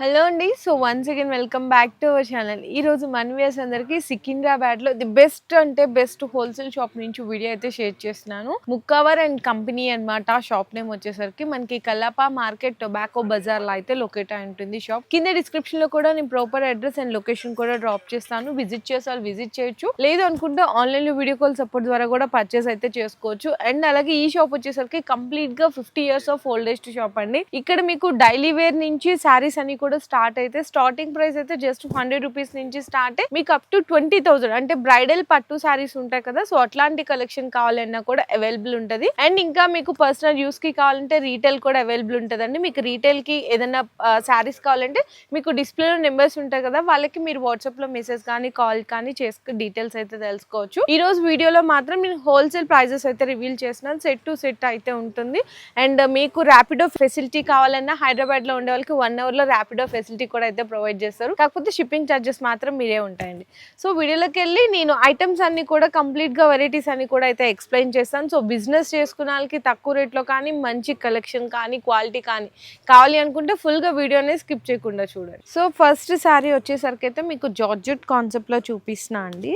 Hello అండి. So once again welcome back to our channel. ఈరోజు మన వ్యూయర్స్ అందరికి సికింద్రాబాద్లో ది బెస్ట్ అంటే బెస్ట్ హోల్సేల్ షాప్ నుంచి వీడియో అయితే షేర్ చేస్తున్నాను. ముక్కావర్ అండ్ కంపెనీ అనమాట. షాప్ నేమ్ వచ్చేసరికి మనకి కల్లప్ప మార్కెట్ టొబాకో బజార్లో అయితే లొకేట్ అయి ఉంటుంది షాప్. కింద డిస్క్రిప్షన్ లో కూడా నేను ప్రాపర్ అడ్రస్ అండ్ లొకేషన్ కూడా డ్రాప్ చేస్తాను. విజిట్ చేసారు విజిట్ చేయొచ్చు, లేదు అనుకుంటే ఆన్లైన్ లో వీడియో కాల్ సపోర్ట్ ద్వారా కూడా పర్చేస్ అయితే చేసుకోవచ్చు. అండ్ అలాగే ఈ షాప్ వచ్చేసరికి కంప్లీట్ గా 50 years ఆఫ్ ఓల్డెస్ట్ షాప్ అండి. ఇక్కడ మీకు డైలీ వేర్ నుంచి శారీస్ అని కూడా స్టార్ట్ అయితే స్టార్టింగ్ ప్రైస్ అయితే జస్ట్ 100 రూపీస్ నుంచి స్టార్ట్ మీకు అప్ టు 20,000 అంటే బ్రైడల్ పట్టు శారీస్ ఉంటాయి కదా, సో అట్లాంటి కలెక్షన్ కావాలన్నా కూడా అవైలబుల్ ఉంటుంది. అండ్ ఇంకా మీకు పర్సనల్ యూస్ కి కావాలంటే రీటైల్ కూడా అవైలబుల్ ఉంటుందండి. మీకు రీటైల్ కి ఏదైనా శారీస్ కావాలంటే మీకు డిస్ప్లేలో నెంబర్స్ ఉంటాయి కదా, వాళ్ళకి మీరు వాట్సాప్ లో మెసేజ్ కానీ కాల్ కానీ చేసుకుని డీటెయిల్స్ అయితే తెలుసుకోవచ్చు. ఈ రోజు వీడియోలో మాత్రం నేను హోల్సేల్ ప్రైజెస్ అయితే రివీల్ చేస్తున్నాను. సెట్ టు సెట్ అయితే ఉంటుంది. అండ్ మీకు ర్యాపిడో ఫెసిలిటీ కావాలన్నా హైదరాబాద్ లో ఉండే వాళ్ళకి 1 hour లో ర్యాపిడో ఫెసిలిటీ కూడా అయితే ప్రొవైడ్ చేస్తారు. కాకపోతే షిప్పింగ్ ఛార్జెస్ మాత్రం మీరే ఉంటాయండి. సో వీడియోలోకి వెళ్ళి నేను ఐటమ్స్ అన్ని కూడా కంప్లీట్ గా వెరైటీస్ అన్ని కూడా అయితే ఎక్స్ప్లెయిన్ చేస్తాను. సో బిజినెస్ చేసుకున్న వాళ్ళకి తక్కువ రేట్లో కానీ మంచి కలెక్షన్ కానీ క్వాలిటీ కానీ కావాలి అనుకుంటే ఫుల్ గా వీడియోని స్కిప్ చేయకుండా చూడండి. సో ఫస్ట్ శారీ వచ్చేసరికి అయితే మీకు జార్జెట్ కాన్సెప్ట్ లో చూపిస్తున్నా అండి.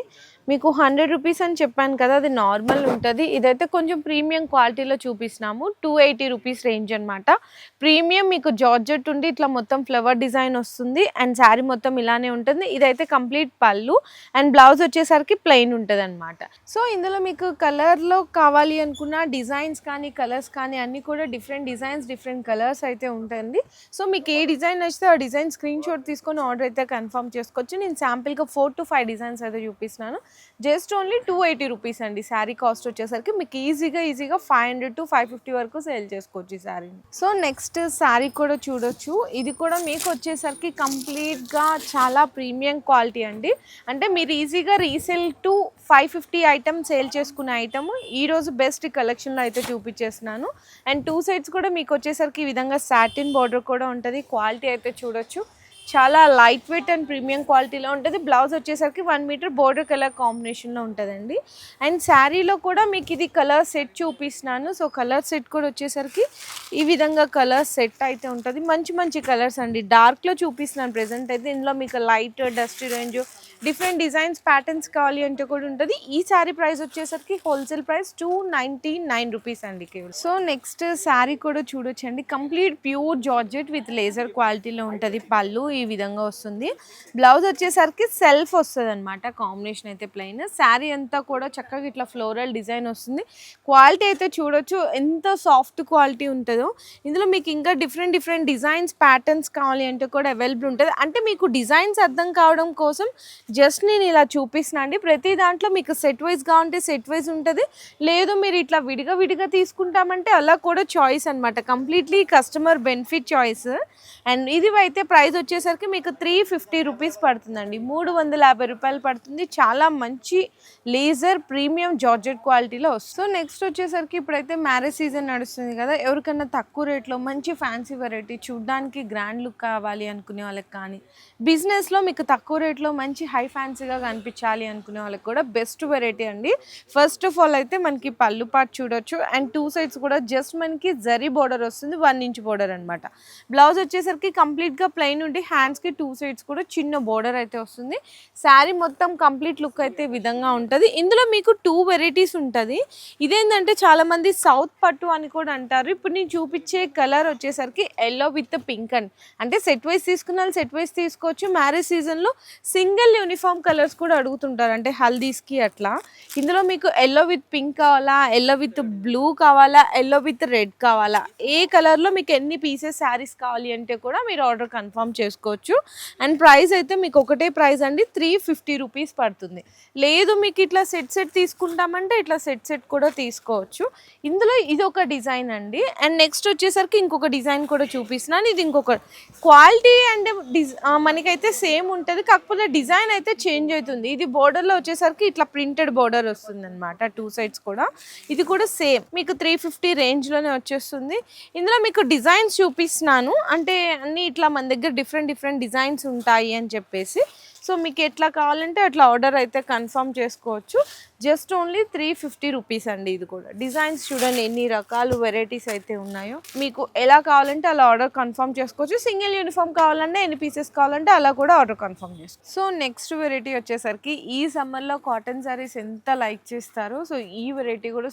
మీకు 100 రూపీస్ అని చెప్పాను కదా, అది నార్మల్ ఉంటుంది. ఇదైతే కొంచెం ప్రీమియం క్వాలిటీలో చూపిస్తున్నాము. 280 రూపీస్ రేంజ్ అనమాట. ప్రీమియం మీకు జార్జెట్ ఉండి ఇట్లా మొత్తం ఫ్లవర్ డిజైన్ వస్తుంది అండ్ శారీ మొత్తం ఇలానే ఉంటుంది. ఇదైతే కంప్లీట్ పళ్ళు అండ్ బ్లౌజ్ వచ్చేసరికి ప్లెయిన్ ఉంటుంది అనమాట. సో ఇందులో మీకు కలర్లో కావాలి అనుకున్న డిజైన్స్ కానీ కలర్స్ కానీ అన్నీ కూడా డిఫరెంట్ డిజైన్స్ డిఫరెంట్ కలర్స్ అయితే ఉంటాయండి. సో మీకు ఏ డిజైన్ నచ్చితే ఆ డిజైన్ స్క్రీన్ షాట్ తీసుకొని ఆర్డర్ అయితే కన్ఫర్మ్ చేసుకోవచ్చు. నేను శాంపిల్గా 4 to 5 డిజైన్స్ అయితే చూపిస్తున్నాను. జస్ట్ ఓన్లీ 280 రూపీస్ అండి. శారీ కాస్ట్ వచ్చేసరికి మీకు ఈజీగా 500 to 550 వరకు సేల్ చేసుకోవచ్చు ఈ శారీని. సో నెక్స్ట్ శారీ కూడా చూడొచ్చు. ఇది కూడా మీకు వచ్చేసరికి కంప్లీట్గా చాలా ప్రీమియం క్వాలిటీ అండి. అంటే మీరు ఈజీగా రీసేల్ టు 550 ఐటమ్ సేల్ చేసుకునే ఐటమ్ ఈరోజు బెస్ట్ కలెక్షన్లో అయితే చూపించేస్తున్నాను. అండ్ 2 సైడ్స్ కూడా మీకు వచ్చేసరికి ఈ విధంగా సాటిన్ బార్డర్ కూడా ఉంటుంది. క్వాలిటీ అయితే చూడొచ్చు, చాలా లైట్ వెయిట్ అండ్ ప్రీమియం క్వాలిటీలో ఉంటుంది. బ్లౌజ్ వచ్చేసరికి 1 మీటర్ బోర్డర్ కలర్ కాంబినేషన్లో ఉంటుందండి. అండ్ శారీలో కూడా మీకు ఇది కలర్ సెట్ చూపిస్తున్నాను. సో కలర్ సెట్ కూడా వచ్చేసరికి ఈ విధంగా కలర్ సెట్ అయితే ఉంటుంది. మంచి మంచి కలర్స్ అండి. డార్క్లో చూపిస్తున్నాను ప్రెజెంట్ అయితే. ఇందులో మీకు light dusty range different designs patterns కావాలి అంటే కూడా ఉంటుంది. ఈ శారీ ప్రైస్ వచ్చేసరికి హోల్సేల్ ప్రైస్ 299 రూపీస్ అండి కేవలం. సో నెక్స్ట్ శారీ కూడా చూడొచ్చండి. Complete pure georgette with laser క్వాలిటీలో ఉంటుంది. పళ్ళు ఈ విధంగా వస్తుంది. బ్లౌజ్ వచ్చేసరికి సెల్ఫ్ వస్తుంది అనమాట. కాంబినేషన్ అయితే ప్లెయిన్. శారీ అంతా కూడా చక్కగా ఇట్లా ఫ్లోరల్ డిజైన్ వస్తుంది. క్వాలిటీ అయితే చూడొచ్చు ఎంత సాఫ్ట్ క్వాలిటీ ఉంటుందో. ఇందులో మీకు ఇంకా డిఫరెంట్ డిఫరెంట్ డిజైన్స్ ప్యాటర్న్స్ కావాలి అంటే కూడా అవైలబుల్ ఉంటుంది. అంటే మీకు డిజైన్స్ అర్థం కావడం కోసం జస్ట్ నేను ఇలా చూపిస్తున్నా అండి. ప్రతి దాంట్లో మీకు సెట్ వైజ్ కావాలంటే సెట్ వైజ్ ఉంటుంది, లేదు మీరు ఇట్లా విడిగా విడిగా తీసుకుంటామంటే అలా కూడా చాయిస్ అనమాట. Completely customer benefit choice. And ఇది అయితే ప్రైస్ వచ్చేసరికి మీకు 350 రూపీస్ పడుతుందండి. 350 రూపాయలు పడుతుంది. చాలా మంచి లేజర్ ప్రీమియం జార్జెట్ క్వాలిటీలో వస్తుంది. సో నెక్స్ట్ వచ్చేసరికి ఇప్పుడైతే మ్యారేజ్ సీజన్ నడుస్తుంది కదా, ఎవరికైనా తక్కువ రేట్లో మంచి ఫ్యాన్సీ వెరైటీ చూడడానికి గ్రాండ్ లుక్ కావాలి అనుకునే వాళ్ళకి కానీ, బిజినెస్లో మీకు తక్కువ రేట్లో మంచి హై ఫ్యాన్సీగా కనిపించాలి అనుకునే వాళ్ళకి కూడా బెస్ట్ వెరైటీ అండి. ఫస్ట్ ఆఫ్ ఆల్ అయితే మనకి పళ్ళు పార్ట్ చూడొచ్చు. అండ్ 2 సైడ్స్ కూడా జస్ట్ మనకి జరీ బోర్డర్ వస్తుంది. 1 ఇంచ్ బోర్డర్ అనమాట. బ్లౌజ్ వచ్చేసరికి కంప్లీట్గా ప్లెయిన్ ఉండి హ్యాండ్స్కి 2 సైడ్స్ కూడా చిన్న బోర్డర్ అయితే వస్తుంది. శారీ మొత్తం కంప్లీట్ లుక్ అయితే ఈ విధంగా ఉంటుంది. ఇందులో మీకు 2 వెరైటీస్ ఉంటుంది. ఇదేంటంటే చాలామంది సౌత్ పట్టు అని కూడా అంటారు. ఇప్పుడు నేను చూపించే కలర్ వచ్చేసరికి ఎల్లో విత్ పింక్ అండ్ అంటే సెట్ వైజ్ తీసుకున్న వాళ్ళు సెట్ వైజ్ తీసుకోవచ్చు. మ్యారేజ్ సీజన్లో సింగిల్ యూనిఫామ్ కలర్స్ కూడా అడుగుతుంటారు, అంటే హల్దీస్కి అట్లా. ఇందులో మీకు ఎల్లో విత్ పింక్ కావాలా, ఎల్లో విత్ బ్లూ కావాలా, ఎల్లో విత్ రెడ్ కావాలా, ఏ కలర్లో మీకు ఎన్ని పీసెస్ శారీస్ కావాలి అంటే కూడా మీరు ఆర్డర్ కన్ఫర్మ్ చేసుకోవచ్చు. అండ్ ప్రైస్ అయితే మీకు ఒకటే ప్రైస్ అండి, 350 రూపీస్ పడుతుంది. లేదు మీకు ఇట్లా సెట్ సెట్ తీసుకుంటామంటే ఇట్లా సెట్ సెట్ కూడా తీసుకోవచ్చు. ఇందులో ఇది ఒక డిజైన్ అండి. అండ్ నెక్స్ట్ వచ్చేసరికి ఇంకొక డిజైన్ కూడా చూపిస్తున్నాను. ఇది ఇంకొక క్వాలిటీ అండ్ మనకైతే సేమ్ ఉంటుంది, కాకపోతే డిజైన్ అయితే చేంజ్ అవుతుంది. ఇది బోర్డర్లో వచ్చేసరికి ఇట్లా ప్రింటెడ్ బోర్డర్ వస్తుంది అనమాట. 2 సైడ్స్ కూడా ఇది కూడా సేమ్ మీకు 350 రేంజ్లోనే వచ్చేస్తుంది. ఇందులో మీకు డిజైన్స్ చూపిస్తున్నాను, అంటే అన్నీ ఇట్లా మన దగ్గర డిఫరెంట్ డిఫరెంట్ డిజైన్స్ ఉంటాయి అని చెప్పేసి. సో మీకు ఎట్లా కావాలంటే అట్లా ఆర్డర్ అయితే కన్ఫర్మ్ చేసుకోవచ్చు. జస్ట్ ఓన్లీ 350 రూపీస్ అండి. ఇది కూడా డిజైన్స్ చూడండి ఎన్ని రకాలు వెరైటీస్ అయితే ఉన్నాయో. మీకు ఎలా కావాలంటే అలా ఆర్డర్ కన్ఫర్మ్ చేసుకోవచ్చు. సింగిల్ యూనిఫామ్ కావాలంటే ఎన్ని పీసెస్ కావాలంటే అలా కూడా ఆర్డర్ కన్ఫర్మ్ చేసుకోవచ్చు. సో నెక్స్ట్ వెరైటీ వచ్చేసరికి ఈ సమ్మర్లో కాటన్ శారీస్ ఎంత లైక్ చేస్తారో, సో ఈ వెరైటీ కూడా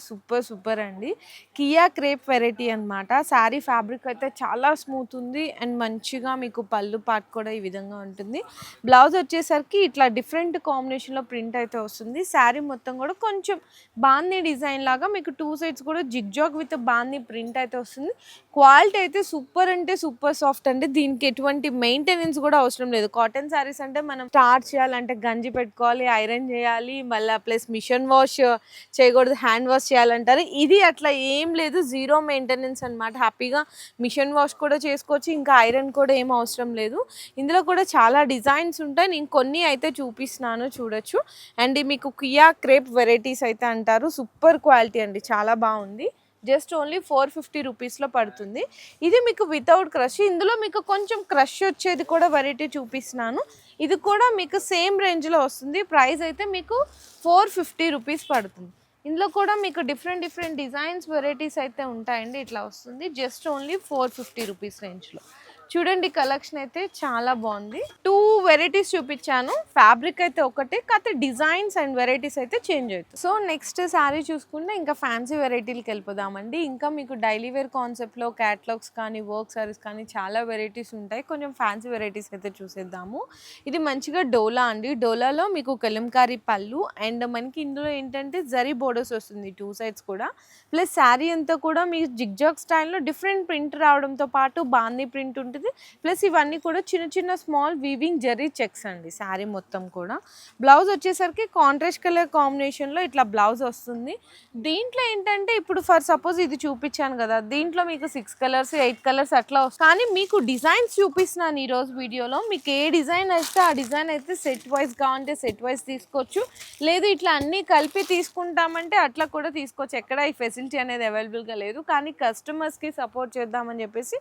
సూపర్ అండి. కియా క్రేప్ వెరైటీ అనమాట. శారీ ఫ్యాబ్రిక్ అయితే చాలా స్మూత్ ఉంది అండ్ మంచిగా మీకు పళ్ళు పార్ట్ కూడా ఈ విధంగా ఉంటుంది. బ్లౌజ్ వచ్చేసరికి ఇట్లా డిఫరెంట్ కాంబినేషన్లో ప్రింట్ అయితే వస్తుంది. శారీ మొత్తం కూడా కొంచెం బాందీ డిజైన్ లాగా మీకు 2 సైడ్స్ కూడా జిగ్జాగ్ విత్ బాందీ ప్రింట్ అయితే వస్తుంది. క్వాలిటీ అయితే సూపర్ అంటే సూపర్ సాఫ్ట్ అండి. దీనికి ఎటువంటి మెయింటెనెన్స్ కూడా అవసరం లేదు. కాటన్ శారీస్ అంటే మనం స్టార్ట్ చేయాలంటే గంజి పెట్టుకోవాలి, ఐరన్ చేయాలి, మళ్ళీ ప్లస్ మిషన్ వాష్ చేయకూడదు, హ్యాండ్ వాష్ చేయాలంటారు. ఇది అట్లా ఏం లేదు, జీరో మెయింటెనెన్స్ అనమాట. హ్యాపీగా మిషన్ వాష్ కూడా చేసుకోవచ్చు, ఇంకా ఐరన్ కూడా ఏం అవసరం లేదు. ఇందులో కూడా చాలా డిజైన్స్ ఉంటాయి. నేను కొన్ని అయితే చూపిస్తున్నాను, చూడొచ్చు. అండ్ మీకు కియా క్రేప్ వెరైటీస్ అయితే అంటారు. సూపర్ క్వాలిటీ అండి, చాలా బాగుంది. జస్ట్ ఓన్లీ 450 రూపీస్లో పడుతుంది. ఇది మీకు వితౌట్ క్రష్. ఇందులో మీకు కొంచెం క్రష్ వచ్చేది కూడా వెరైటీ చూపిస్తున్నాను. ఇది కూడా మీకు సేమ్ రేంజ్లో వస్తుంది. ప్రైస్ అయితే మీకు 450 రూపీస్ పడుతుంది. ఇందులో కూడా మీకు డిఫరెంట్ డిజైన్స్ వెరైటీస్ అయితే ఉంటాయండి. ఇట్లా వస్తుంది. జస్ట్ ఓన్లీ 450 రూపీస్ రేంజ్లో. చూడండి కలెక్షన్ అయితే చాలా బాగుంది. 2 వెరైటీస్ చూపించాను. ఫ్యాబ్రిక్ అయితే ఒకటే, కాకపోతే డిజైన్స్ అండ్ వెరైటీస్ అయితే చేంజ్ అవుతాయి. సో నెక్స్ట్ శారీ చూసుకుంటే ఇంకా ఫ్యాన్సీ వెరైటీలకి వెళ్ళిపోదామండి. ఇంకా మీకు డైలీ వేర్ కాన్సెప్ట్లో క్యాటలాగ్స్ కానీ వర్క్ శారీస్ కానీ చాలా వెరైటీస్ ఉంటాయి. కొంచెం ఫ్యాన్సీ వెరైటీస్ అయితే చూసేద్దాము. ఇది మంచిగా డోలా అండి. డోలాలో మీకు కలంకారీ పళ్ళు అండ్ మనకి ఇందులో ఏంటంటే జరీ బోర్డర్స్ వస్తుంది 2 సైడ్స్ కూడా. ప్లస్ శారీ అంతా కూడా మీకు జిగ్జాగ్ స్టైల్లో డిఫరెంట్ ప్రింట్ రావడంతో పాటు బాందీ ప్రింట్ ఉంటుంది. ప్లస్ ఇవన్నీ కూడా చిన్న స్మాల్ వీవింగ్ జరీ చెక్స్ అండి శారీ మొత్తం కూడా. బ్లౌజ్ వచ్చేసరికి కాంట్రాస్ట్ కలర్ కాంబినేషన్లో ఇట్లా బ్లౌజ్ వస్తుంది. దీంట్లో ఏంటంటే ఇప్పుడు ఫర్ సపోజ్ ఇది చూపించాను కదా, దీంట్లో మీకు 6 కలర్స్ 8 కలర్స్ అట్లా వస్తుంది. కానీ మీకు డిజైన్స్ చూపిస్తున్నాను ఈరోజు వీడియోలో. మీకు ఏ డిజైన్ అయితే ఆ డిజైన్ అయితే సెట్ వైజ్ కావాలంటే సెట్ వైజ్ తీసుకోవచ్చు, లేదు ఇట్లా అన్నీ కలిపి తీసుకుంటామంటే అట్లా కూడా తీసుకోవచ్చు. ఎక్కడ ఈ ఫెసిలిటీ అనేది అవైలబుల్గా లేదు. కానీ కస్టమర్స్కి సపోర్ట్ చేద్దామని చెప్పేసి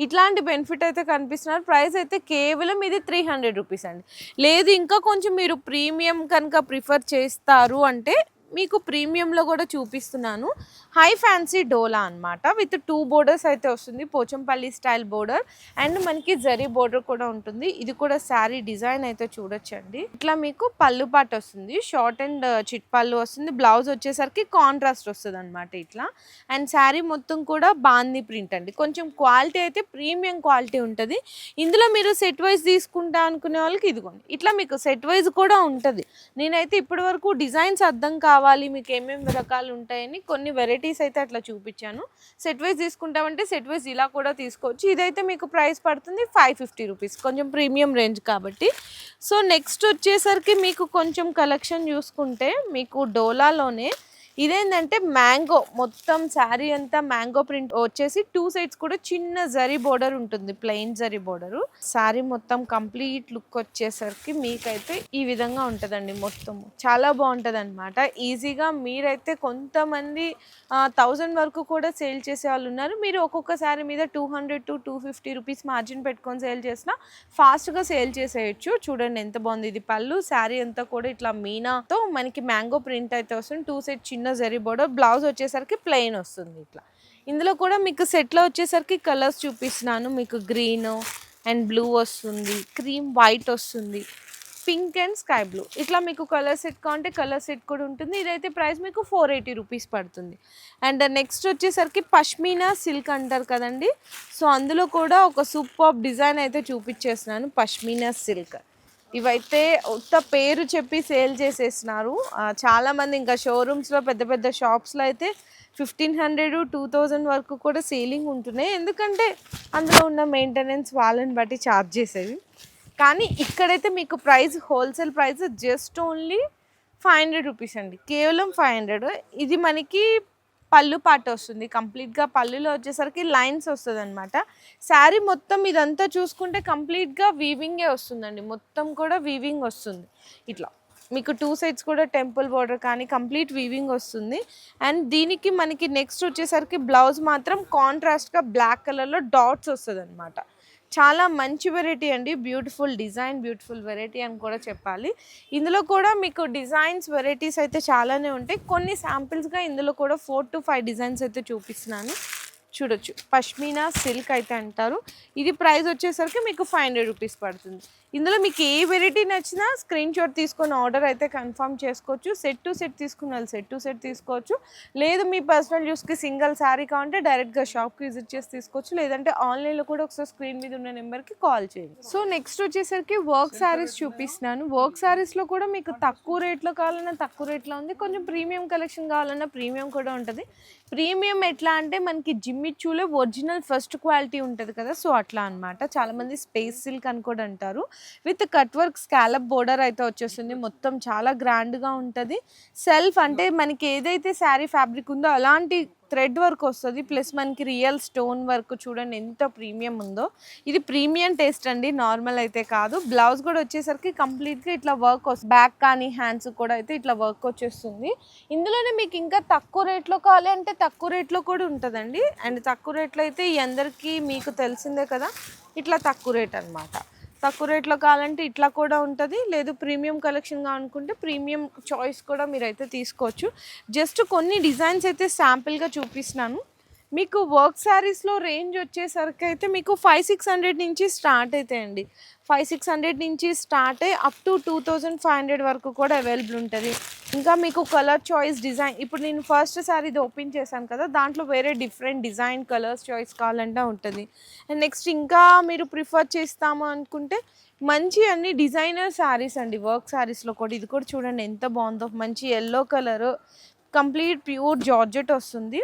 ఇట్లాంటి బెనిఫిట్ అయితే కనిపిస్తున్నారు. ప్రైస్ అయితే కేవలం ఇది 300 రూపీస్ అండి. లేదు ఇంకా కొంచెం మీరు ప్రీమియం కనుక ప్రిఫర్ చేస్తారు అంటే మీకు ప్రీమియంలో కూడా చూపిస్తున్నాను. హై ఫ్యాన్సీ డోలా అనమాట. విత్ 2 బోర్డర్స్ అయితే వస్తుంది. పోచంపల్లి స్టైల్ బోర్డర్ అండ్ మనకి జరీ బోర్డర్ కూడా ఉంటుంది. ఇది కూడా శారీ డిజైన్ అయితే చూడొచ్చండి. ఇట్లా మీకు పళ్ళు పాట వస్తుంది, షార్ట్ అండ్ చిట్ పళ్ళు వస్తుంది. బ్లౌజ్ వచ్చేసరికి కాంట్రాస్ట్ వస్తుంది అనమాట ఇట్లా. అండ్ శారీ మొత్తం కూడా బాందీ ప్రింట్ అండి. కొంచెం క్వాలిటీ అయితే ప్రీమియం క్వాలిటీ ఉంటుంది. ఇందులో మీరు సెట్ వైజ్ తీసుకుంటా అనుకునే వాళ్ళకి ఇదిగోండి ఇట్లా మీకు సెట్ వైజ్ కూడా ఉంటుంది. నేనైతే ఇప్పటి వరకు డిజైన్స్ అర్థం కావాలి మీకు ఏమేమి రకాలు ఉంటాయని కొన్ని వెరైటీస్ అయితే అట్లా చూపించాను. సెట్ వైజ్ తీసుకుంటామంటే సెట్ వైజ్ ఇలా కూడా తీసుకోవచ్చు. ఇదైతే మీకు ప్రైస్ పడుతుంది 550 రూపీస్, కొంచెం ప్రీమియం రేంజ్ కాబట్టి. సో నెక్స్ట్ వచ్చేసరికి మీకు కొంచెం కలెక్షన్ చూసుకుంటే మీకు డోలాలోనే ఇదేంటంటే మ్యాంగో, మొత్తం శారీ అంతా మ్యాంగో ప్రింట్ వచ్చేసి 2 సైడ్స్ కూడా చిన్న జరీ బోర్డర్ ఉంటుంది, ప్లెయిన్ జరీ బోర్డరు. శారీ మొత్తం కంప్లీట్ లుక్ వచ్చేసరికి మీకైతే ఈ విధంగా ఉంటుందండి. మొత్తం చాలా బాగుంటుంది అనమాట. ఈజీగా మీరైతే కొంతమంది 1000 వరకు కూడా సేల్ చేసే వాళ్ళు ఉన్నారు. మీరు ఒక్కొక్క శారీ మీద 200 to 250 రూపీస్ మార్జిన్ పెట్టుకొని సేల్ చేసినా ఫాస్ట్గా సేల్ చేసేయచ్చు. చూడండి ఎంత బాగుంది. ఇది పళ్ళు, శారీ అంతా కూడా ఇట్లా మీనాతో మనకి మ్యాంగో ప్రింట్ అయితే వస్తుంది. 2 సైడ్ చిన్న జరీ బోర్డర్. బ్లౌజ్ వచ్చేసరికి ప్లెయిన్ వస్తుంది ఇట్లా. ఇందులో కూడా మీకు సెట్లో వచ్చేసరికి కలర్స్ చూపిస్తున్నాను. మీకు గ్రీన్ అండ్ బ్లూ వస్తుంది, క్రీమ్ వైట్ వస్తుంది, పింక్ అండ్ స్కై బ్లూ. ఇట్లా మీకు కలర్ సెట్ కావాలంటే కలర్ సెట్ కూడా ఉంటుంది. ఇదైతే ప్రైస్ మీకు 480 రూపీస్ పడుతుంది. అండ్ నెక్స్ట్ వచ్చేసరికి పష్మీనా సిల్క్ అంటారు కదండి. సో అందులో కూడా ఒక సూపర్ డిజైన్ అయితే చూపించేస్తున్నాను. పష్మీనా సిల్క్ ఇవైతే ఉత్త పేరు చెప్పి సేల్ చేసేస్తున్నారు చాలామంది. ఇంకా షోరూమ్స్లో పెద్ద షాప్స్లో అయితే 1500 2000 వరకు కూడా సేలింగ్ ఉంటున్నాయి. ఎందుకంటే అందులో ఉన్న మెయింటెనెన్స్ వాళ్ళని బట్టి ఛార్జ్ చేసేవి. కానీ ఇక్కడైతే మీకు price wholesale price just only 500 rupees అండి, కేవలం 500. ఇది మనకి పళ్ళు పాట వస్తుంది. కంప్లీట్గా పళ్ళులో వచ్చేసరికి లైన్స్ వస్తుంది అనమాట. శారీ మొత్తం ఇదంతా చూసుకుంటే కంప్లీట్గా వీవింగే వస్తుందండి. మొత్తం కూడా వీవింగ్ వస్తుంది ఇట్లా. మీకు 2 సైడ్స్ కూడా టెంపుల్ బోర్డర్ కానీ కంప్లీట్ వీవింగ్ వస్తుంది. అండ్ దీనికి మనకి నెక్స్ట్ వచ్చేసరికి బ్లౌజ్ మాత్రం కాంట్రాస్ట్గా బ్లాక్ కలర్లో డాట్స్ వస్తుంది అనమాట. చాలా మంచి వెరైటీ అండి. బ్యూటిఫుల్ డిజైన్, బ్యూటిఫుల్ వెరైటీ అని కూడా చెప్పాలి. ఇందులో కూడా మీకు డిజైన్స్, వెరైటీస్ అయితే చాలానే ఉంటాయి. కొన్ని శాంపిల్స్గా ఇందులో కూడా 4 to 5 డిజైన్స్ అయితే చూపిస్తున్నాను. చూడొచ్చు, పష్మీనా సిల్క్ అయితే అంటారు. ఇది ప్రైస్ వచ్చేసరికి మీకు 500 రూపీస్ పడుతుంది. ఇందులో మీకు ఏ వెరైటీ నచ్చినా స్క్రీన్ షాట్ తీసుకొని ఆర్డర్ అయితే కన్ఫర్మ్ చేసుకోవచ్చు. సెట్ టు సెట్ తీసుకున్న వాళ్ళు సెట్ టు సెట్ తీసుకోవచ్చు. లేదు మీ పర్సనల్ యూస్కి సింగిల్ శారీ కావాలంటే డైరెక్ట్గా షాప్కి విజిట్ చేసి తీసుకోవచ్చు. లేదంటే ఆన్లైన్లో కూడా ఒకసారి స్క్రీన్ మీద ఉన్న నెంబర్కి కాల్ చేయండి. సో నెక్స్ట్ వచ్చేసరికి వర్క్ శారీస్ చూపిస్తున్నాను. వర్క్ శారీస్లో కూడా మీకు తక్కువ రేట్లో కావాలన్నా తక్కువ రేట్లో ఉంది. కొంచెం ప్రీమియం కలెక్షన్ కావాలన్నా ప్రీమియం కూడా ఉంటుంది. ప్రీమియం ఎట్లా అంటే మనకి జిమ్మిచ్చూలో ఒరిజినల్ ఫస్ట్ క్వాలిటీ ఉంటుంది కదా, సో అట్లా అనమాట. చాలామంది స్పేస్ సిల్క్ అని కూడా అంటారు. With cut work scallop border అయితే వచ్చేస్తుంది. మొత్తం చాలా గ్రాండ్గా ఉంటుంది. సెల్ఫ్ అంటే మనకి ఏదైతే శారీ ఫ్యాబ్రిక్ ఉందో అలాంటి థ్రెడ్ వర్క్ వస్తుంది. ప్లస్ మనకి రియల్ స్టోన్ వర్క్ చూడండి ఎంత ప్రీమియం ఉందో. ఇది ప్రీమియం టేస్ట్ అండి, నార్మల్ అయితే కాదు. బ్లౌజ్ కూడా వచ్చేసరికి కంప్లీట్గా ఇట్లా వర్క్ వస్తుంది. బ్యాక్ కానీ హ్యాండ్స్ కూడా అయితే ఇట్లా వర్క్ వచ్చేస్తుంది. ఇందులోనే మీకు ఇంకా తక్కువ రేట్లో కావాలి అంటే తక్కువ రేట్లో కూడా ఉంటుందండి. అండ్ తక్కువ రేట్లో అయితే ఈ అందరికీ మీకు తెలిసిందే కదా, ఇట్లా తక్కువ రేట్ అనమాట. తక్కువ రేట్లో కావాలంటే ఇట్లా కూడా ఉంటుంది. లేదు ప్రీమియం కలెక్షన్గా అనుకుంటే ప్రీమియం చాయిస్ కూడా మీరైతే తీసుకోవచ్చు. జస్ట్ కొన్ని డిజైన్స్ అయితే శాంపిల్గా చూపిస్తున్నాను. మీకు వర్క్ శారీస్లో రేంజ్ వచ్చేసరికి అయితే మీకు 500-600 నుంచి స్టార్ట్ అవుతాయండి. 500-600 నుంచి స్టార్ట్ అయ్యి అప్ టు 2500 వరకు కూడా అవైలబుల్ ఉంటుంది. ఇంకా మీకు కలర్ చాయిస్, డిజైన్, ఇప్పుడు నేను ఫస్ట్ శారీ ఇది ఓపెన్ చేశాను కదా, దాంట్లో వేరే డిఫరెంట్ డిజైన్ కలర్స్ చాయిస్ కావాలంటే ఉంటుంది. అండ్ నెక్స్ట్ ఇంకా మీరు ప్రిఫర్ చేస్తాము అనుకుంటే మంచి అన్ని డిజైనర్ శారీస్ అండి. వర్క్ శారీస్లో కూడా ఇది కూడా చూడండి ఎంత బాగుందో. మంచి yellow colour, complete pure georgette వస్తుంది.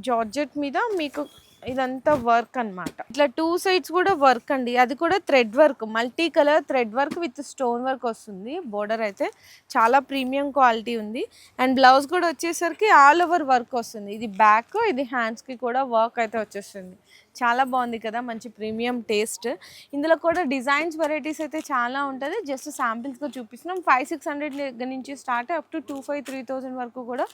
జార్జెట్ మీద మీకు ఇదంతా వర్క్ అనమాట. ఇట్లా 2 సైడ్స్ కూడా వర్క్ అండి. అది కూడా thread work, multi colour thread work with stone work వస్తుంది. బోర్డర్ అయితే చాలా ప్రీమియం క్వాలిటీ ఉంది. అండ్ బ్లౌజ్ కూడా వచ్చేసరికి ఆల్ ఓవర్ వర్క్ వస్తుంది. ఇది బ్యాక్, ఇది హ్యాండ్స్కి కూడా వర్క్ అయితే వచ్చేస్తుంది. చాలా బాగుంది కదా, మంచి ప్రీమియం టేస్ట్. ఇందులో కూడా డిజైన్స్, వెరైటీస్ అయితే చాలా ఉంటుంది. జస్ట్ శాంపిల్స్గా చూపిస్తున్నాం. 500-600 నుంచి స్టార్ట్ అప్ టు 2500-3000 వరకు కూడా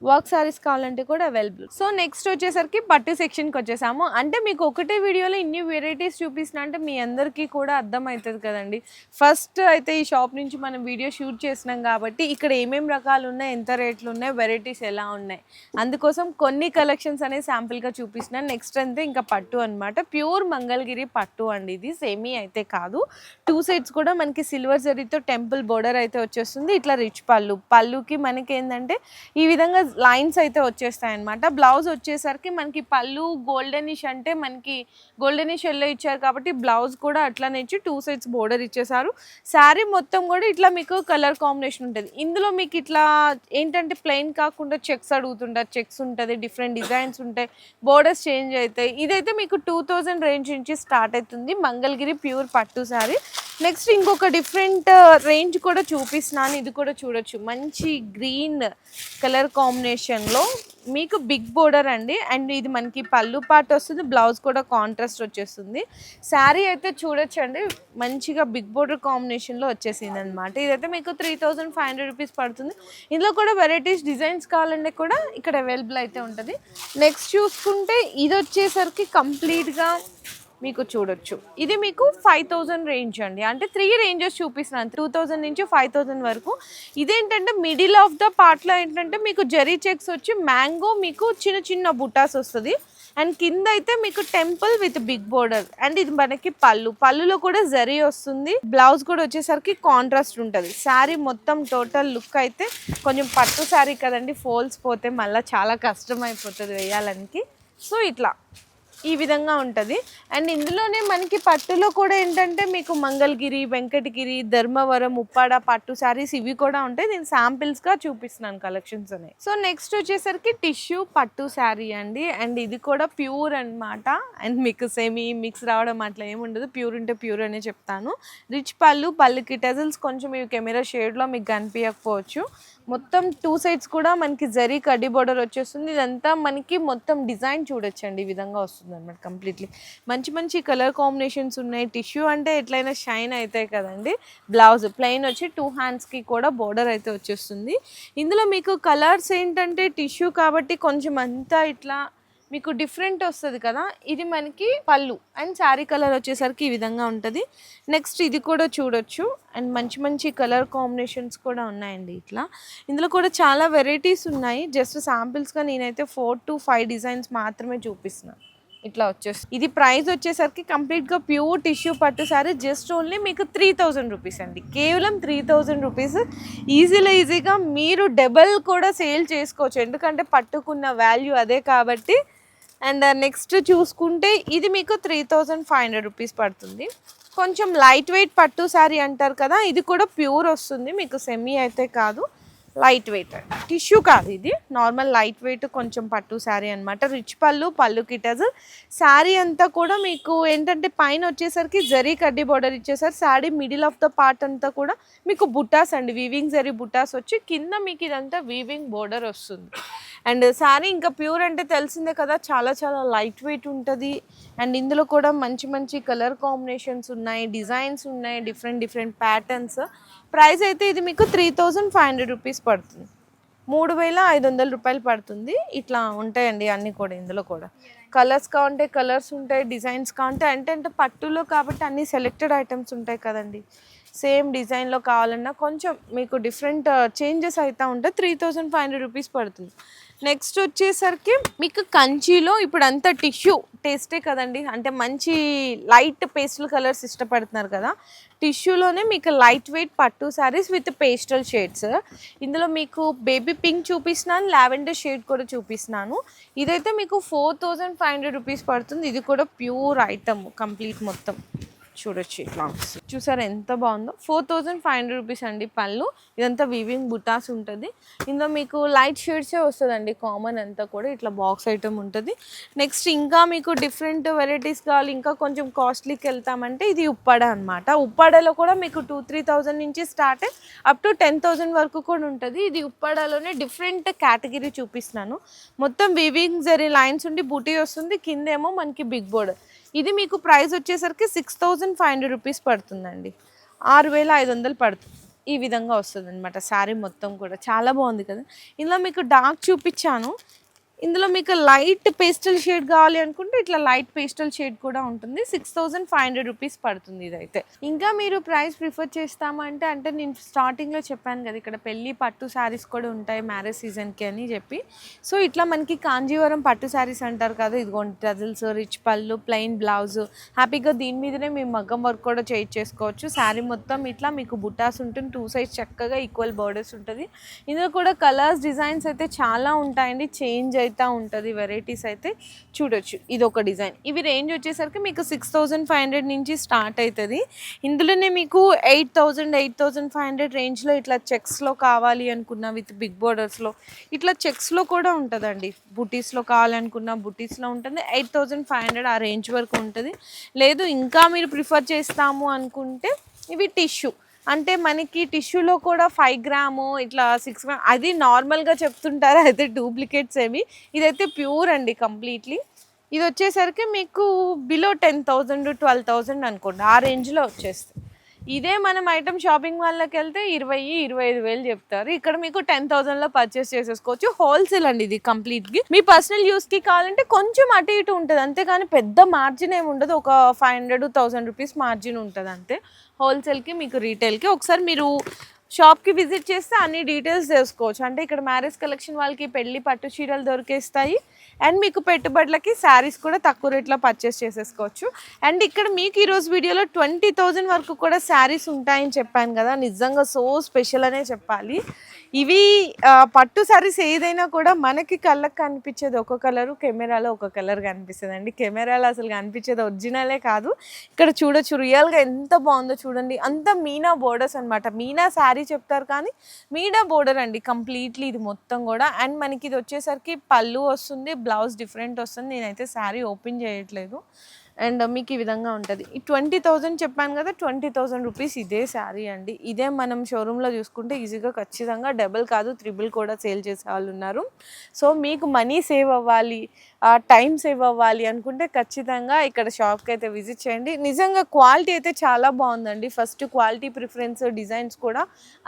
వర్క్ శారీస్ కావాలంటే కూడా అవైలబుల్. సో నెక్స్ట్ వచ్చేసరికి పట్టు సెక్షన్కి వచ్చేసాము. అంటే మీకు ఒకటే వీడియోలో ఇన్ని వెరైటీస్ చూపిస్తున్నా అంటే మీ అందరికీ కూడా అర్థమవుతుంది కదండి. ఫస్ట్ అయితే ఈ షాప్ నుంచి మనం వీడియో షూట్ చేసినాం కాబట్టి ఇక్కడ ఏమేమి రకాలు ఉన్నాయి, ఎంత రేట్లు ఉన్నాయి, వెరైటీస్ ఎలా ఉన్నాయి, అందుకోసం కొన్ని కలెక్షన్స్ అనేది శాంపిల్గా చూపిస్తున్నాను. నెక్స్ట్ అంతే ఇంకా పట్టు అనమాట. ప్యూర్ మంగళగిరి పట్టు అండి. ఇది సెమీ అయితే కాదు. 2 సైడ్స్ కూడా మనకి సిల్వర్ జరీతో టెంపుల్ బోర్డర్ అయితే వచ్చేస్తుంది. ఇట్లా రిచ్ పళ్ళుకి మనకి ఏంటంటే ఈ విధంగా లైన్స్ అయితే వచ్చేస్తాయి అనమాట. బ్లౌజ్ వచ్చేసరికి మనకి పళ్ళు గోల్డెనిష్, అంటే మనకి గోల్డెనిష్ ఎల్లో ఇచ్చారు కాబట్టి బ్లౌజ్ కూడా అట్లానే ఇచ్చి 2 సైడ్స్ బోర్డర్ ఇచ్చేసారు. శారీ మొత్తం కూడా ఇట్లా మీకు కలర్ కాంబినేషన్ ఉంటుంది. ఇందులో మీకు ఇట్లా ఏంటంటే ప్లెయిన్ కాకుండా చెక్స్ అడుగుతుంటారు. చెక్స్ ఉంటుంది, డిఫరెంట్ డిజైన్స్ ఉంటాయి, బోర్డర్స్ చేంజ్ అవుతాయి. ఇదైతే మీకు 2000 రేంజ్ నుంచి స్టార్ట్ అవుతుంది మంగళగిరి ప్యూర్ పట్టు శారీ. నెక్స్ట్ ఇంకొక డిఫరెంట్ రేంజ్ కూడా చూపిస్తున్నాను. ఇది కూడా చూడొచ్చు, మంచి గ్రీన్ కలర్ కాంబినేషన్లో మీకు బిగ్ బోర్డర్ అండి. అండ్ ఇది మనకి పళ్ళు పార్ట్ వస్తుంది, బ్లౌజ్ కూడా కాంట్రాస్ట్ వచ్చేస్తుంది. శారీ అయితే చూడొచ్చండి, మంచిగా బిగ్ బోర్డర్ కాంబినేషన్లో వచ్చేసింది అనమాట. ఇదైతే మీకు 3500 రూపీస్ పడుతుంది. ఇందులో కూడా వెరైటీస్, డిజైన్స్ కావాలంటే కూడా ఇక్కడ అవైలబుల్ అయితే ఉంటుంది. నెక్స్ట్ చూసుకుంటే ఇది వచ్చేసరికి కంప్లీట్గా మీకు చూడొచ్చు, ఇది మీకు 5000 రేంజ్ అండి. అంటే 3 రేంజెస్ చూపిస్తున్నాను, 2000 నుంచి 5000 వరకు. ఇదేంటంటే మిడిల్ ఆఫ్ ద పార్ట్లో ఏంటంటే మీకు జరీ చెక్స్ వచ్చి మ్యాంగో మీకు చిన్న చిన్న బుటాస్ వస్తుంది. అండ్ కింద అయితే మీకు temple with big border. And ఇది మనకి పళ్ళులో కూడా జరీ వస్తుంది. బ్లౌజ్ కూడా వచ్చేసరికి కాంట్రాస్ట్ ఉంటుంది. శారీ మొత్తం టోటల్ లుక్ అయితే కొంచెం పట్టు శారీ కదండి, ఫోల్స్ పోతే మళ్ళీ చాలా కష్టం అయిపోతుంది వేయాలనికి. సో ఇట్లా ఈ విధంగా ఉంటుంది. అండ్ ఇందులోనే మనకి పట్టులో కూడా ఏంటంటే మీకు మంగళగిరి, వెంకటగిరి, ధర్మవరం, ఉప్పాడ పట్టు శారీస్ ఇవి కూడా ఉంటాయి. నేను శాంపిల్స్గా చూపిస్తున్నాను కలెక్షన్స్ అనేవి. సో నెక్స్ట్ వచ్చేసరికి టిష్యూ పట్టు శారీ అండి. అండ్ ఇది కూడా ప్యూర్ అనమాట. అండ్ మీకు సెమీ మిక్స్ రావడం అట్లా ఏమి ఉండదు, ప్యూర్ ఉంటే ప్యూర్ అనే చెప్తాను. రిచ్ పళ్ళుకి టెజల్స్ కొంచెం ఇవి కెమెరా షేడ్లో మీకు కనిపించకపోవచ్చు. మొత్తం 2 సైడ్స్ కూడా మనకి జరీ కడ్డీ బోర్డర్ వచ్చేస్తుంది. ఇదంతా మనకి మొత్తం డిజైన్ చూడొచ్చండి, ఈ విధంగా వస్తుంది అనమాట కంప్లీట్లీ. మంచి మంచి కలర్ కాంబినేషన్స్ ఉన్నాయి. టిష్యూ అంటే ఎట్లయినా షైన్ అవుతాయి కదండి. బ్లౌజ్ ప్లెయిన్ వచ్చి 2 హ్యాండ్స్కి కూడా బోర్డర్ అయితే వచ్చేస్తుంది. ఇందులో మీకు కలర్స్ ఏంటంటే టిష్యూ కాబట్టి కొంచెం అంతా ఇట్లా మీకు డిఫరెంట్ వస్తుంది కదా, ఇది మనకి పళ్ళు అండ్ శారీ కలర్ వచ్చేసరికి ఈ విధంగా ఉంటుంది. నెక్స్ట్ ఇది కూడా చూడొచ్చు అండ్ మంచి మంచి కలర్ కాంబినేషన్స్ కూడా ఉన్నాయండి. ఇట్లా ఇందులో కూడా చాలా వెరైటీస్ ఉన్నాయి. జస్ట్ శాంపిల్స్గా నేనైతే 4 to 5 డిజైన్స్ మాత్రమే చూపిస్తున్నాను. ఇట్లా వచ్చేస్తుంది. ఇది ప్రైస్ వచ్చేసరికి కంప్లీట్గా ప్యూర్ టిష్యూ పట్టు శారీ జస్ట్ ఓన్లీ మీకు 3000 రూపీస్ అండి. కేవలం 3000 రూపీస్. ఈజీగా మీరు డబల్ కూడా సేల్ చేసుకోవచ్చు, ఎందుకంటే పట్టుకున్న వాల్యూ అదే కాబట్టి. అండ్ నెక్స్ట్ చూసుకుంటే ఇది మీకు 3500 రూపీస్ పడుతుంది. కొంచెం లైట్ వెయిట్ పట్టు శారీ అంటారు కదా, ఇది కూడా ప్యూర్ వస్తుంది మీకు, సెమీ అయితే కాదు, లైట్ వెయిట్ టిష్యూ కాదు, ఇది నార్మల్ లైట్ వెయిట్ కొంచెం పట్టు శారీ అనమాట. రిచ్ పళ్ళు కిటజ్. శారీ అంతా కూడా మీకు ఏంటంటే పైన వచ్చేసరికి జరీ కడ్డీ బోర్డర్ ఇచ్చేసారు. Sari middle of the part అంతా కూడా మీకు బుట్టాస్ అండి, వీవింగ్ జరీ బుట్టాస్ వచ్చి కింద మీకు ఇదంతా వీవింగ్ బోర్డర్ వస్తుంది. అండ్ శారీ ఇంకా ప్యూర్ అంటే తెలిసిందే కదా, చాలా చాలా లైట్ వెయిట్ ఉంటుంది. అండ్ ఇందులో కూడా మంచి మంచి కలర్ కాంబినేషన్స్ ఉన్నాయి, డిజైన్స్ ఉన్నాయి, డిఫరెంట్ ప్యాటర్న్స్. ప్రైస్ అయితే ఇది మీకు 3500 రూపీస్ పడుతుంది, 3500 రూపాయలు పడుతుంది. ఇట్లా ఉంటాయండి అన్నీ కూడా. ఇందులో కూడా కలర్స్ కావాలంటే కలర్స్ ఉంటాయి, డిజైన్స్ కావాలంటే అంటే పట్టులో కాబట్టి అన్ని సెలెక్టెడ్ ఐటమ్స్ ఉంటాయి కదండి. సేమ్ డిజైన్లో కావాలన్నా కొంచెం మీకు డిఫరెంట్ చేంజెస్ అవుతూ ఉంటాయి. 3500 రూపీస్ పడుతుంది. నెక్స్ట్ వచ్చేసరికి మీకు కంచిలో ఇప్పుడు అంతా టిష్యూ టేస్టే కదండి, అంటే మంచి లైట్ పేస్టల్ కలర్స్ ఇష్టపడుతున్నారు కదా, టిష్యూలోనే మీకు లైట్ వెయిట్ పట్టు శారీస్ విత్ పేస్టల్ షేడ్స్. ఇందులో మీకు బేబీ పింక్ చూపిస్తున్నాను, లావెండర్ షేడ్ కూడా చూపిస్తున్నాను. ఇదైతే మీకు 4500 రూపీస్ పడుతుంది. ఇది కూడా ప్యూర్ ఐటమ్ కంప్లీట్ మొత్తం చూడొచ్చు. ఇట్లా చూసారా ఎంత బాగుందో. 4500 రూపీస్ అండి పళ్ళు. ఇదంతా వీవింగ్ బుటాస్ ఉంటుంది. ఇందులో మీకు లైట్ షేడ్సే వస్తుందండి, కామన్ అంతా కూడా ఇట్లా బాక్స్ ఐటమ్ ఉంటుంది. నెక్స్ట్ ఇంకా మీకు డిఫరెంట్ వెరైటీస్ కావాలి, ఇంకా కొంచెం కాస్ట్లీకి వెళ్తామంటే ఇది ఉప్పాడ అనమాట. ఉప్పాడలో కూడా మీకు 2-3000 నుంచి స్టార్ట్ అప్ టు 10,000 వరకు కూడా ఉంటుంది. ఇది ఉప్పాడలోనే డిఫరెంట్ కేటగిరీ చూపిస్తున్నాను. మొత్తం వీవింగ్ జరీ లైన్స్ ఉండి బూటీ వస్తుంది, కిందేమో మనకి బిగ్ బోర్డర్. ఇది మీకు ప్రైస్ వచ్చేసరికి 6500 రూపీస్ పడుతుందండి, 6500 పడుతుంది. ఈ విధంగా వస్తుంది అనమాట శారీ మొత్తం కూడా. చాలా బాగుంది కదా. ఇందులో మీకు డార్క్ చూపించాను, ఇందులో మీకు లైట్ పేస్టల్ షేడ్ కావాలి అనుకుంటే ఇట్లా లైట్ పేస్టల్ షేడ్ కూడా ఉంటుంది. 6500 రూపీస్ పడుతుంది ఇదైతే. ఇంకా మీరు ప్రైస్ ప్రిఫర్ చేస్తామంటే అంటే నేను స్టార్టింగ్లో చెప్పాను కదా, ఇక్కడ పెళ్ళి పట్టు శారీస్ కూడా ఉంటాయి మ్యారేజ్ సీజన్కి అని చెప్పి. సో ఇట్లా మనకి కాంజీవరం పట్టు శారీస్ అంటారు కదా, ఇదిగోండి టజిల్స్, రిచ్ పళ్ళు, ప్లెయిన్ బ్లౌజ్, హ్యాపీగా దీని మీదనే మేము మగ్గం వర్క్ కూడా చేసుకోవచ్చు. శారీ మొత్తం ఇట్లా మీకు బుట్టాస్ ఉంటుంది, 2 సైడ్స్ చక్కగా ఈక్వల్ బోర్డర్స్ ఉంటుంది. ఇందులో కూడా కలర్స్ డిజైన్స్ అయితే చాలా ఉంటాయండి, చేంజ్ అయితే ఉంటుంది. వెరైటీస్ అయితే చూడొచ్చు. ఇది ఒక డిజైన్. ఇవి రేంజ్ వచ్చేసరికి మీకు 6500 నుంచి స్టార్ట్ అవుతుంది. ఇందులోనే మీకు 8500 రేంజ్లో ఇట్లా చెక్స్లో కావాలి అనుకున్న విత్ బిగ్ బోర్డర్స్లో ఇట్లా చెక్స్లో కూడా ఉంటుందండి. బుటీస్లో కావాలనుకున్న బుటీస్లో ఉంటుంది. 8500 ఆ రేంజ్ వరకు ఉంటుంది. లేదు ఇంకా మీరు ప్రిఫర్ చేస్తాము అనుకుంటే ఇవి టిష్యూ, అంటే మనకి టిష్యూలో కూడా 5 గ్రాము ఇట్లా 6 గ్రామ్ అది నార్మల్గా చెప్తుంటారు, అయితే డూప్లికేట్స్ ఏమి. ఇదైతే ప్యూర్ అండి కంప్లీట్లీ. ఇది వచ్చేసరికి మీకు బిలో 10,000 12,000 అనుకోండి, ఆ రేంజ్లో వచ్చేస్తుంది. ఇదే మనం ఐటమ్ షాపింగ్ వాళ్ళకి వెళ్తే 20-25,000 చెప్తారు. ఇక్కడ మీకు 10,000లో పర్చేస్ చేసేసుకోవచ్చు. హోల్సేల్ అండి ఇది కంప్లీట్గా. మీ పర్సనల్ యూస్కి కావాలంటే కొంచెం అటు ఇటు ఉంటుంది, అంతేగాని పెద్ద మార్జిన్ ఏమి ఉండదు. ఒక 500-1000 రూపీస్ మార్జిన్ ఉంటుంది అంతే, హోల్సేల్కి మీకు రీటైల్కి. ఒకసారి మీరు షాప్కి విజిట్ చేస్తే అన్ని డీటెయిల్స్ తెలుసుకోవచ్చు. అంటే ఇక్కడ మ్యారేజ్ కలెక్షన్ వాళ్ళకి పెళ్లి పట్టు చీరలు దొరికేస్తాయి, అండ్ మీకు పెట్టుబడులకి శారీస్ కూడా తక్కువ రేట్లో పర్చేస్ చేసేసుకోవచ్చు. అండ్ ఇక్కడ మీకు ఈరోజు వీడియోలో 20,000 వరకు కూడా శారీస్ ఉంటాయని చెప్పాను కదా, నిజంగా సో స్పెషల్ అనే చెప్పాలి. ఇవి పట్టు శారీస్ ఏదైనా కూడా మనకి కళ్ళకి కనిపించేది ఒక కలరు, కెమెరాలో ఒక కలర్ కనిపిస్తుంది అండి. కెమెరాలో అసలు కనిపించేది ఒరిజినలే కాదు. ఇక్కడ చూడొచ్చు రియల్గా ఎంత బాగుందో చూడండి. అంతా మీనా బోర్డర్స్ అనమాట. మీనా శారీ చెప్తారు కానీ మీనా బోర్డర్ అండి కంప్లీట్లీ ఇది మొత్తం కూడా. అండ్ మనకి ఇది వచ్చేసరికి పళ్ళు వస్తుంది, బ్లౌజ్ డిఫరెంట్ వస్తుంది. నేనైతే శారీ ఓపెన్ చేయట్లేదు. అండ్ మీకు ఈ విధంగా ఉంటుంది. ఈ 20,000 చెప్పాను కదా, 20,000 రూపీస్ ఇదే శారీ అండి. ఇదే మనం షోరూంలో చూసుకుంటే ఈజీగా ఖచ్చితంగా డబుల్ కాదు 3 కూడా సేల్ చేసే వాళ్ళు ఉన్నారు. సో మీకు మనీ సేవ్ అవ్వాలి, టైం సేవ్ అవ్వాలి అనుకుంటే ఖచ్చితంగా ఇక్కడ షాప్కి అయితే విజిట్ చేయండి. నిజంగా క్వాలిటీ అయితే చాలా బాగుందండి. ఫస్ట్ క్వాలిటీ ప్రిఫరెన్స్, డిజైన్స్ కూడా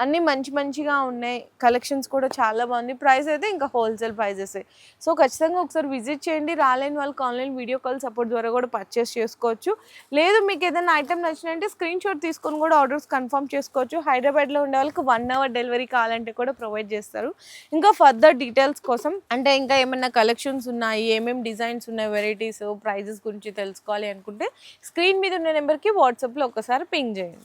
అన్నీ మంచి మంచిగా ఉన్నాయి. కలెక్షన్స్ కూడా చాలా బాగుంది. ప్రైస్ అయితే ఇంకా హోల్సేల్ ప్రైజెస్. సో ఖచ్చితంగా ఒకసారి విజిట్ చేయండి. రాలేని వాళ్ళకి ఆన్లైన్ వీడియో కాల్ సపోర్ట్ ద్వారా కూడా పర్చేస్ చేసుకోవచ్చు. లేదు మీకు ఏదైనా ఐటమ్ నచ్చినంటే స్క్రీన్ షాట్ తీసుకొని కూడా ఆర్డర్స్ కన్ఫర్మ్ చేసుకోవచ్చు. హైదరాబాద్లో ఉండే వాళ్ళకి 1 అవర్ డెలివరీ కావాలంటే కూడా ప్రొవైడ్ చేస్తారు. ఇంకా ఫర్దర్ డీటెయిల్స్ కోసం అంటే ఇంకా ఏమైనా కలెక్షన్స్ ఉన్నాయి, ఏమేమి డిజైన్స్ ఉన్నాయి, వెరైటీస్, ప్రైజెస్ గురించి తెలుసుకోవాలి అనుకుంటే స్క్రీన్ మీద ఉన్న నెంబర్కి వాట్సాప్లో ఒకసారి పింగ్ చేయండి.